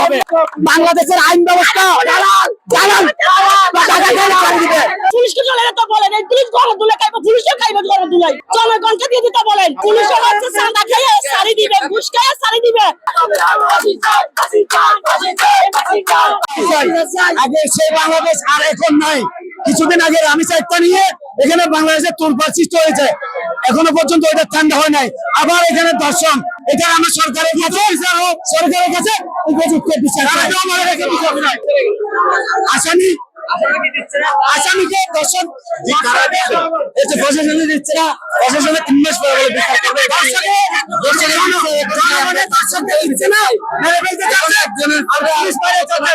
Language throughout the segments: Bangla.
হবে। বাংলাদেশের আইন ব্যবস্থা পুলিশকে চলে যেতে বলেন, এই পুলিশ গরম তুলে খাইবে, পুলিশও খাইবে গরম তুলাই, জনগণকে দিয়ে দিতে বলেন। পুলিশও হচ্ছে চাঁদা খেয়ে সারি দিবে, ঘুষ খেয়ে সারি দিবে। আগে সেই বাংলাদেশ আর এখন নাই। কিছুদিন আগে আমি চাইটা নিয়ে এখানে বাংলাদেশের তোলপাড় সৃষ্টি হয়েছে, এখনো পর্যন্ত এটা ঠান্ডা হয় নাই। আবার এখানে দর্শন, এটা আমরা সরকারের কাছে উপযুক্ত বিচার আসামি আসামিকে দর্শন প্রশাসনে দিচ্ছে না, প্রশাসনে 3 মাস পরে বিচার করবে।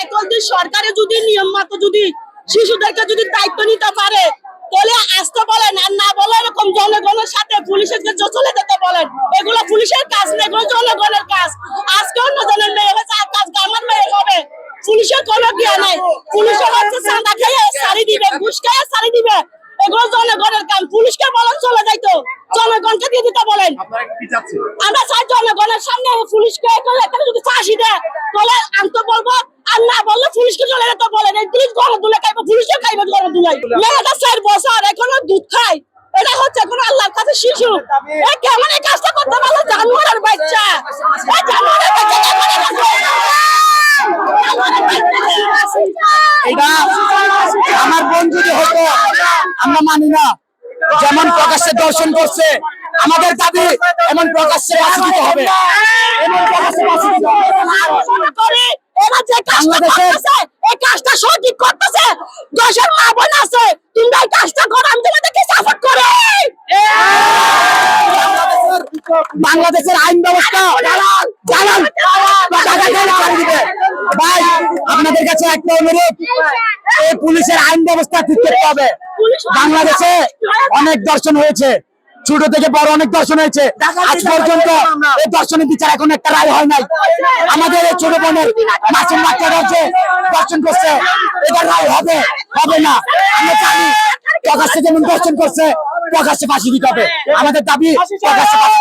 এখন সরকারে যদি নিয়ম মতো যদি শিশুদেরকে যদি দায়িত্ব নিতে পারে তাহলে আসতে বলেন, আর না বলে এরকম জনগণের সাথে পুলিশের চলে যেতে বলেন। এগুলো পুলিশের কাজ না, এগুলো জনগণের কাজ। আজকে অন্য জনের মেয়ে হয়েছে, আজকে আমার মেয়ে হবে। পুলিশের কোনো জ্ঞান নাই, পুলিশের হচ্ছে চাঁদা খেয়ে সারি দিবে, ঘুষ খেয়ে সারি দিবে। এগুলো জনগণের কাম, পুলিশকে বলেন চলে যাইতো, জনগণকে দিয়ে দিতে বলেন। আমরা চাই জনগণের সামনে পুলিশকে এখানে যদি ফাঁসি দেয় তাহলে আমি তো বলবো, আর না বললে পুলিশকে চলে যেতে বলেন। এই পুলিশ গরম তুলে খাইবে, পুলিশও খাইবে গরম তুলাই। মেয়েটা 4 বছর এখনো দুধ খায়, এটা হচ্ছে কোনো আল্লাহর কাছে শিশু। কেমন এই কাজটা করতে পারলো? জানোয়ারের বাচ্চা, জানোয়ারের বাচ্চা। এটা আমার বোন যদি হতো আমরা মানি না। যেমন প্রকাশ্যে দর্শন করছে, আমাদের দাবি এমন প্রকাশ্যে ফাঁসি দিতে হবে। এই কাজটা সঠিক করতেছে, দেশের মা বোন আছে, তোমরা এই কাজটা করো, আমি তোমাদেরকে সাপোর্ট করি। বাংলাদেশের আইন ব্যবস্থা ভাই, আপনাদের কাছে একটা অনুরোধ, এই পুলিশের আইন ব্যবস্থা ঠিক করতে হবে। বাংলাদেশে অনেক দর্শন হয়েছে, ছোট থেকে বড় অনেক দর্শন হয়েছে, আজ পর্যন্ত এই দর্শনের বিচার এখন একটা রায় হয় নাই। আমাদের এই ছোট বোনের মাসুম বাচ্চারা দর্শন করছে, এটা রায় হবে না। আমরা জানি প্রকাশ্যে যেমন দর্শন করছে, প্রকাশ্যে ফাঁসি দিতে হবে। আমাদের দাবি প্রকাশ্যে ফাঁসি।